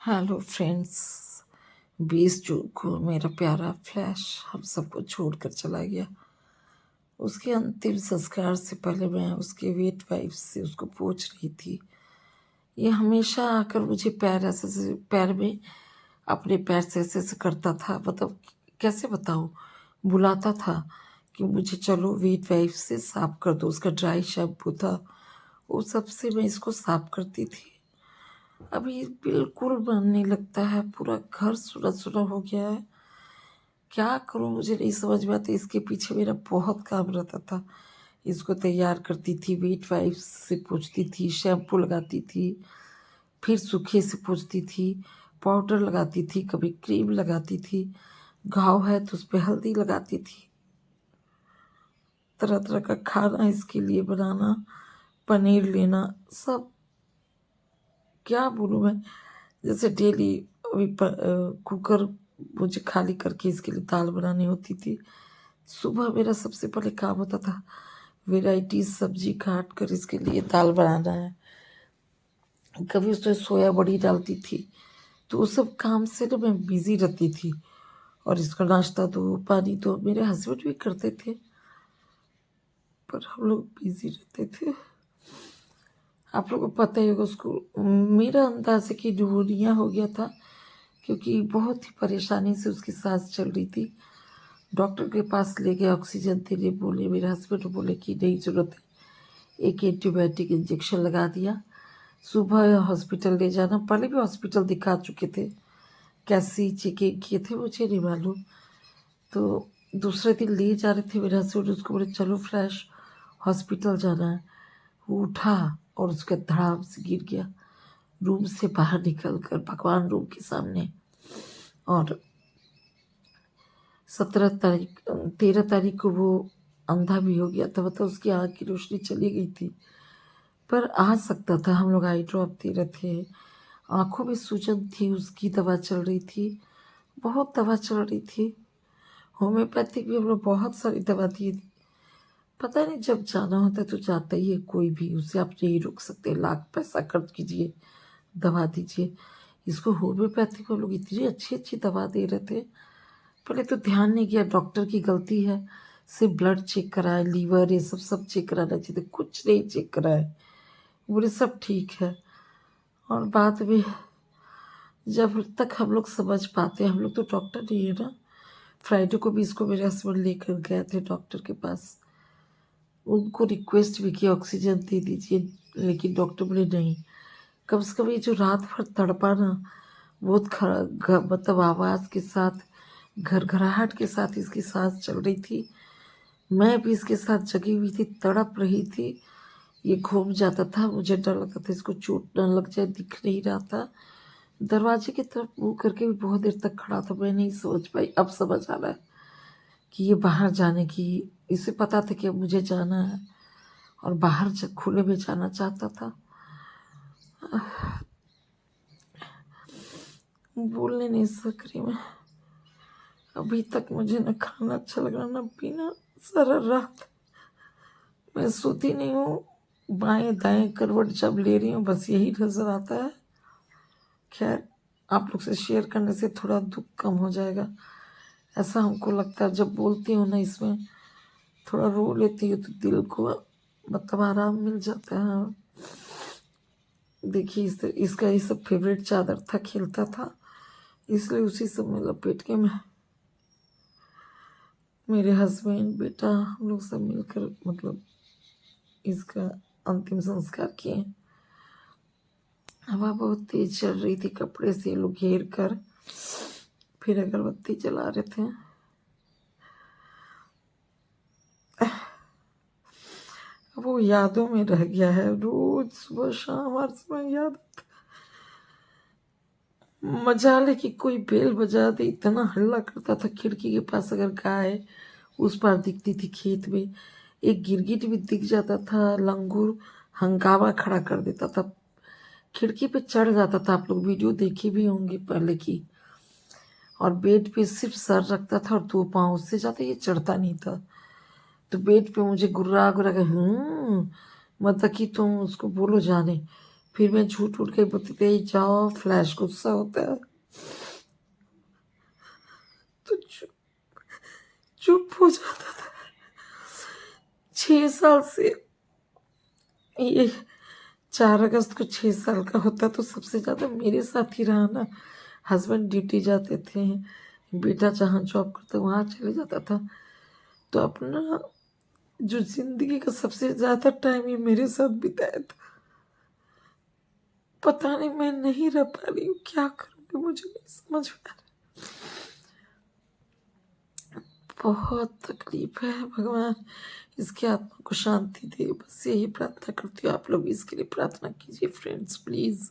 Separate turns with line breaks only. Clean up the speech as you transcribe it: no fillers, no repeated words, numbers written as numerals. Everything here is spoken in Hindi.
Hello friends. 20 जून को मेरा प्यारा फ्लैश हम सबको छोड़कर चला गया। उसके अंतिम संस्कार से पहले मैं उसके वेट वाइफ से उसको पूछ रही थी। ये हमेशा आकर मुझे पैर में अपने पैर से ऐसे करता था। मतलब कैसे बताऊँ, बुलाता था कि मुझे चलो वेट वाइफ से साफ कर दो। उसका ड्राई शैम्पू था, वो सबसे मैं इसको साफ करती थी। अभी बिल्कुल मन नहीं लगता है, पूरा घर सुना सुना हो गया है। क्या करूं मुझे नहीं समझ में आता। इसके पीछे मेरा बहुत काम रहता था। इसको तैयार करती थी, वेट वाइफ से पूछती थी, शैम्पू लगाती थी, फिर सूखे से पूछती थी, पाउडर लगाती थी, कभी क्रीम लगाती थी, घाव है तो उस पर हल्दी लगाती थी, तरह तरह का खाना इसके लिए बनाना, पनीर लेना, सब क्या बोलूं मैं। जैसे डेली अभी कुकर मुझे खाली करके इसके लिए दाल बनानी होती थी। सुबह मेरा सबसे पहले काम होता था वेराइटी सब्जी काट कर इसके लिए दाल बनाना है। कभी उसमें सोया बड़ी डालती थी, तो वो सब काम से ना मैं बिजी रहती थी। और इसका नाश्ता दो, पानी दो, मेरे हस्बैंड भी करते थे, पर हम लोग बिजी रहते थे। आप लोगों को पता ही होगा उसको। मेरा अंदाज़ है कि न्यूमोनिया हो गया था, क्योंकि बहुत ही परेशानी से उसकी सांस चल रही थी। डॉक्टर के पास ले गए, ऑक्सीजन देने बोले। मेरे हस्बैंड बोले कि नहीं ज़रूरत है, एक एंटीबायोटिक इंजेक्शन लगा दिया। सुबह हॉस्पिटल ले जाना, पहले भी हॉस्पिटल दिखा चुके थे, कैसी चेकिंग किए थे मुझे नहीं मालूम। तो दूसरे दिन ले जा रहे थे मेरे हस्बैंड, उसको बोले चलो फ्लैश हॉस्पिटल जाना है। वो उठा और उसका धड़ाम से गिर गया, रूम से बाहर निकल कर भगवान रूम के सामने। और 17 तारीख 13 तारीख को वो अंधा भी हो गया था। मतलब उसकी आँख की रोशनी चली गई थी, पर आ सकता था। हम लोग आई ड्रॉप दे रहे थे, आंखों में सूजन थी, उसकी दवा चल रही थी, बहुत दवा चल रही थी। होम्योपैथिक भी हम लोग बहुत सारी दवा दी। पता नहीं, जब जाना होता है तो जाता ही है कोई भी, उसे आप नहीं रोक सकते। लाख पैसा खर्च कीजिए, दवा दीजिए। इसको होम्योपैथिक में लोग इतनी अच्छी अच्छी दवा दे रहे थे, पहले तो ध्यान नहीं किया। डॉक्टर की गलती है, सिर्फ ब्लड चेक कराए, लीवर ये सब सब चेक कराना चाहिए, कुछ नहीं चेक कराए। बोले सब ठीक है। और बाद में जब तक हम लोग समझ पाते हैं, हम लोग तो डॉक्टर नहीं है ना। फ्राइडे को भी इसको मेरे हस्बैंड लेकर गए थे डॉक्टर के पास। उनको रिक्वेस्ट भी किया ऑक्सीजन दे दीजिए, लेकिन डॉक्टर बोले नहीं। कम से कम ये जो रात भर तड़पा ना, बहुत मतलब आवाज़ के साथ, घरघराहट के साथ इसकी सांस चल रही थी। मैं भी इसके साथ जगी हुई थी, तड़प रही थी। ये घूम जाता था, मुझे डर लगता था इसको चोट न लग जाए, दिख नहीं रहा था। दरवाजे की तरफ मुंह करके भी बहुत देर तक खड़ा था। मैं नहीं समझ पाई, अब समझ आ रहा है कि ये बाहर जाने की, इसे पता था कि अब मुझे जाना है, और बाहर खुले में जाना चाहता था। बोलने नहीं सक रही मैं। अभी तक मुझे न खाना अच्छा लग रहा, न पीना। सारा रात मैं सोती नहीं हूँ, बाएं दाएं करवट जब ले रही हूँ बस यही नजर आता है। खैर, आप लोग से शेयर करने से थोड़ा दुख कम हो जाएगा, ऐसा हमको लगता है। जब बोलती हूँ ना इसमें, थोड़ा रो लेती हूँ तो दिल को मतलब आराम मिल जाता है। देखिए इसका ये सब फेवरेट चादर था, खेलता था, इसलिए उसी सब में लपेट के मैं, मेरे हस्बैंड, बेटा, हम लोग सब मिलकर मतलब इसका अंतिम संस्कार किए। हवा बहुत तेज चल रही थी, कपड़े से लोग घेर कर फिर अगरबत्ती जला रहे थे। वो यादों में रह गया है, रोज सुबह शाम हर समय याद। मजाल है कि कोई बेल बजा दे, इतना हल्ला करता था। खिड़की के पास अगर गाय उस पार दिखती थी, खेत में एक गिरगिट भी दिख जाता था, लंगूर हंगामा खड़ा कर देता था, खिड़की पे चढ़ जाता था। आप लोग वीडियो देखी भी होंगी पहले की। और बेड पे सिर्फ सर रखता था और 2 पाँव, उससे ज़्यादा ये चढ़ता नहीं था। तो बेड पे मुझे गुर्रा गुर्रा के मतलब कि तुम उसको बोलो जाने। फिर मैं झूठ उठ के बोलती थी जाओ, फ्लैश गुस्सा होता है तो चुप चुप हो जाता था। 6 साल से, ये 4 अगस्त को 6 साल का होता तो सबसे ज़्यादा मेरे साथ ही रहा ना। हस्बैंड ड्यूटी जाते थे, बेटा जहाँ जॉब करता वहाँ चले जाता था, तो अपना जो जिंदगी का सबसे ज़्यादा टाइम ये मेरे साथ बिताया था। पता नहीं मैं नहीं रह पा रही हूँ, क्या करूँगी मुझे नहीं समझ में आ रहा। बहुत तकलीफ है, भगवान इसकी आत्मा को शांति दे, बस यही प्रार्थना करती हूँ। आप लोग भी इसके लिए प्रार्थना कीजिए फ्रेंड्स प्लीज़।